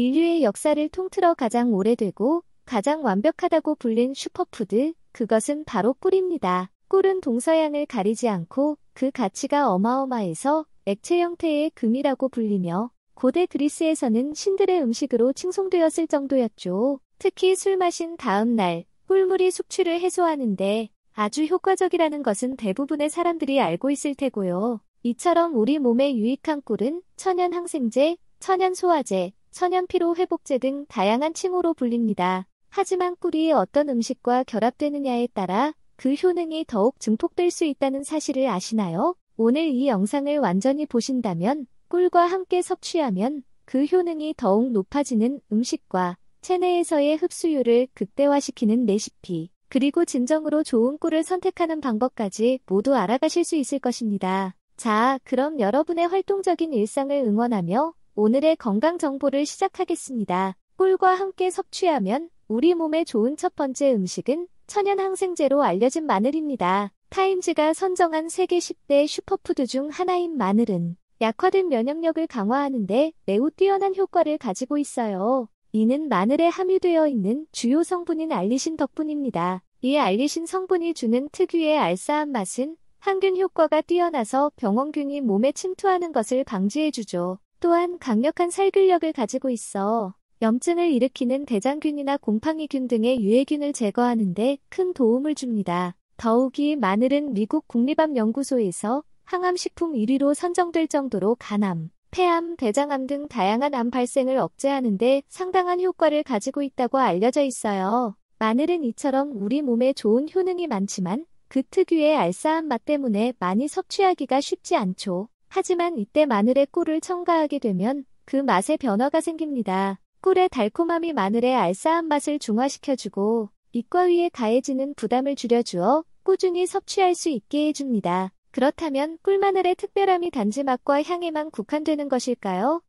인류의 역사를 통틀어 가장 오래되고 가장 완벽하다고 불린 슈퍼푸드, 그것은 바로 꿀입니다. 꿀은 동서양을 가리지 않고 그 가치가 어마어마해서 액체 형태의 금이라고 불리며 고대 그리스에서는 신들의 음식으로 칭송되었을 정도였죠. 특히 술 마신 다음 날 꿀물이 숙취를 해소하는데 아주 효과적이라는 것은 대부분의 사람들이 알고 있을 테고요. 이처럼 우리 몸에 유익한 꿀은 천연 항생제, 천연 소화제, 천연 피로 회복제 등 다양한 칭호로 불립니다. 하지만 꿀이 어떤 음식과 결합되느냐에 따라 그 효능이 더욱 증폭될 수 있다는 사실을 아시나요? 오늘 이 영상을 완전히 보신다면 꿀과 함께 섭취하면 그 효능이 더욱 높아지는 음식과 체내에서의 흡수율을 극대화시키는 레시피, 그리고 진정으로 좋은 꿀을 선택하는 방법까지 모두 알아가실 수 있을 것입니다. 자, 그럼 여러분의 활동적인 일상을 응원하며 오늘의 건강 정보를 시작하겠습니다. 꿀과 함께 섭취하면 우리 몸에 좋은 첫 번째 음식은 천연 항생제로 알려진 마늘입니다. 타임즈가 선정한 세계 10대 슈퍼푸드 중 하나인 마늘은 약화된 면역력을 강화하는데 매우 뛰어난 효과를 가지고 있어요. 이는 마늘에 함유되어 있는 주요 성분인 알리신 덕분입니다. 이 알리신 성분이 주는 특유의 알싸한 맛은 항균 효과가 뛰어나서 병원균이 몸에 침투하는 것을 방지해주죠. 또한 강력한 살균력을 가지고 있어 염증을 일으키는 대장균이나 곰팡이균 등의 유해균을 제거하는 데 큰 도움을 줍니다. 더욱이 마늘은 미국 국립암연구소에서 항암식품 1위로 선정될 정도로 간암, 폐암, 대장암 등 다양한 암 발생을 억제하는 데 상당한 효과를 가지고 있다고 알려져 있어요. 마늘은 이처럼 우리 몸에 좋은 효능이 많지만 그 특유의 알싸한 맛 때문에 많이 섭취하기가 쉽지 않죠. 하지만 이때 마늘에 꿀을 첨가하게 되면 그 맛에 변화가 생깁니다. 꿀의 달콤함이 마늘의 알싸한 맛을 중화시켜주고 입과 위에 가해지는 부담을 줄여주어 꾸준히 섭취할 수 있게 해줍니다. 그렇다면 꿀마늘의 특별함이 단지 맛과 향에만 국한되는 것일까요?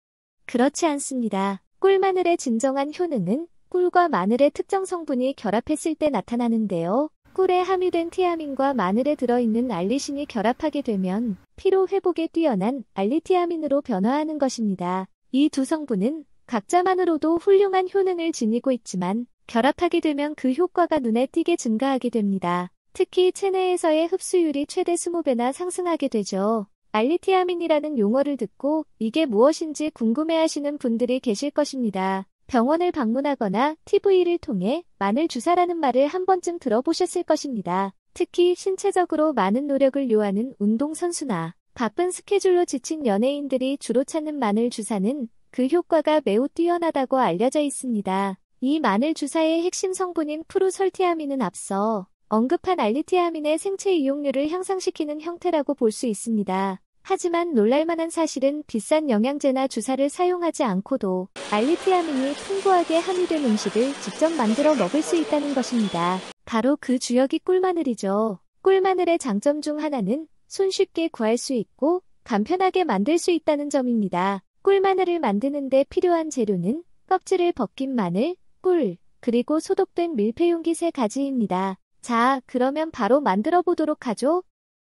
그렇지 않습니다. 꿀마늘의 진정한 효능은 꿀과 마늘의 특정 성분이 결합했을 때 나타나는데요. 꿀에 함유된 티아민과 마늘에 들어있는 알리신이 결합하게 되면 피로 회복에 뛰어난 알리티아민으로 변화하는 것입니다. 이 두 성분은 각자만으로도 훌륭한 효능을 지니고 있지만 결합하게 되면 그 효과가 눈에 띄게 증가하게 됩니다. 특히 체내에서의 흡수율이 최대 20배나 상승하게 되죠. 알리티아민이라는 용어를 듣고 이게 무엇인지 궁금해하시는 분들이 계실 것입니다. 병원을 방문하거나 TV를 통해 마늘 주사라는 말을 한 번쯤 들어보셨을 것입니다. 특히 신체적으로 많은 노력을 요하는 운동선수나 바쁜 스케줄로 지친 연예인들이 주로 찾는 마늘 주사는 그 효과가 매우 뛰어나다고 알려져 있습니다. 이 마늘 주사의 핵심 성분인 프루설티아민은 앞서 언급한 알리티아민의 생체 이용률을 향상시키는 형태라고 볼 수 있습니다. 하지만 놀랄만한 사실은 비싼 영양제나 주사를 사용하지 않고도 알리티아민이 풍부하게 함유된 음식을 직접 만들어 먹을 수 있다는 것입니다. 바로 그 주역이 꿀마늘이죠. 꿀마늘의 장점 중 하나는 손쉽게 구할 수 있고 간편하게 만들 수 있다는 점입니다. 꿀마늘을 만드는 데 필요한 재료는 껍질을 벗긴 마늘, 꿀, 그리고 소독된 밀폐용기 3가지입니다. 자, 그러면 바로 만들어 보도록 하죠.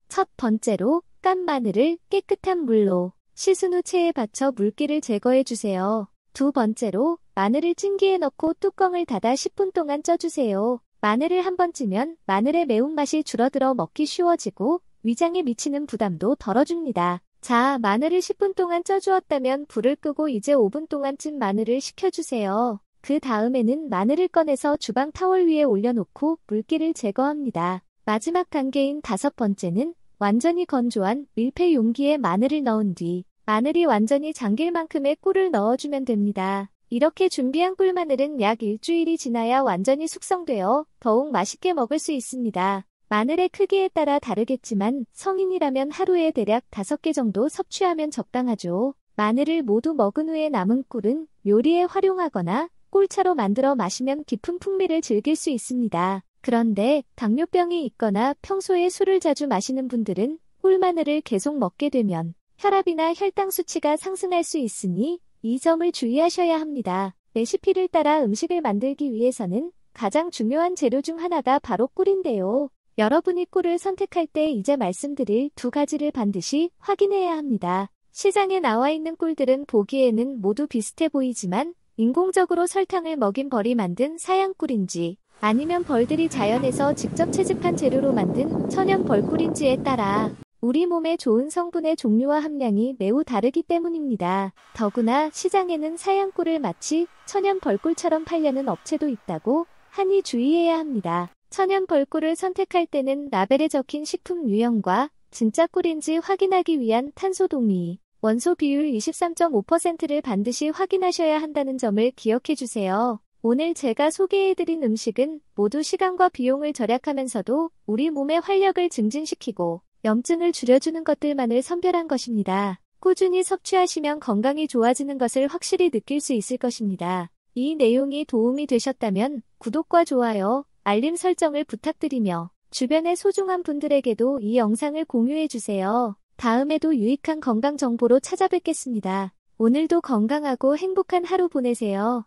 첫 번째로 깐 마늘을 깨끗한 물로 씻은 후 체에 받쳐 물기를 제거해 주세요. 두 번째로 마늘을 찜기에 넣고 뚜껑을 닫아 10분 동안 쪄주세요. 마늘을 한번 찌면 마늘의 매운맛이 줄어들어 먹기 쉬워지고 위장에 미치는 부담도 덜어줍니다. 자, 마늘을 10분 동안 쪄주었다면 불을 끄고 이제 5분 동안 찐 마늘을 식혀주세요. 그 다음에는 마늘을 꺼내서 주방 타월 위에 올려놓고 물기를 제거합니다. 마지막 단계인 5번째는 완전히 건조한 밀폐 용기에 마늘을 넣은 뒤 마늘이 완전히 잠길 만큼의 꿀을 넣어주면 됩니다. 이렇게 준비한 꿀마늘은 약 일주일이 지나야 완전히 숙성되어 더욱 맛있게 먹을 수 있습니다. 마늘의 크기에 따라 다르겠지만 성인이라면 하루에 대략 5개 정도 섭취하면 적당하죠. 마늘을 모두 먹은 후에 남은 꿀은 요리에 활용하거나 꿀차로 만들어 마시면 깊은 풍미를 즐길 수 있습니다. 그런데 당뇨병이 있거나 평소에 술을 자주 마시는 분들은 꿀마늘을 계속 먹게 되면 혈압이나 혈당 수치가 상승할 수 있으니 이 점을 주의하셔야 합니다. 레시피를 따라 음식을 만들기 위해서는 가장 중요한 재료 중 하나가 바로 꿀인데요. 여러분이 꿀을 선택할 때 이제 말씀드릴 2가지를 반드시 확인해야 합니다. 시장에 나와 있는 꿀들은 보기에는 모두 비슷해 보이지만 인공적으로 설탕을 먹인 벌이 만든 사양꿀인지 아니면 벌들이 자연에서 직접 채집한 재료로 만든 천연 벌꿀인지에 따라 우리 몸에 좋은 성분의 종류와 함량이 매우 다르기 때문입니다. 더구나 시장에는 사양꿀을 마치 천연 벌꿀처럼 팔려는 업체도 있다고 하니 주의해야 합니다. 천연 벌꿀을 선택할 때는 라벨에 적힌 식품 유형과 진짜 꿀인지 확인하기 위한 탄소 동의, 원소 비율 23.5%를 반드시 확인하셔야 한다는 점을 기억해 주세요. 오늘 제가 소개해드린 음식은 모두 시간과 비용을 절약하면서도 우리 몸의 활력을 증진시키고 염증을 줄여주는 것들만을 선별한 것입니다. 꾸준히 섭취하시면 건강이 좋아지는 것을 확실히 느낄 수 있을 것입니다. 이 내용이 도움이 되셨다면 구독과 좋아요, 알림 설정을 부탁드리며 주변의 소중한 분들에게도 이 영상을 공유해주세요. 다음에도 유익한 건강 정보로 찾아뵙겠습니다. 오늘도 건강하고 행복한 하루 보내세요.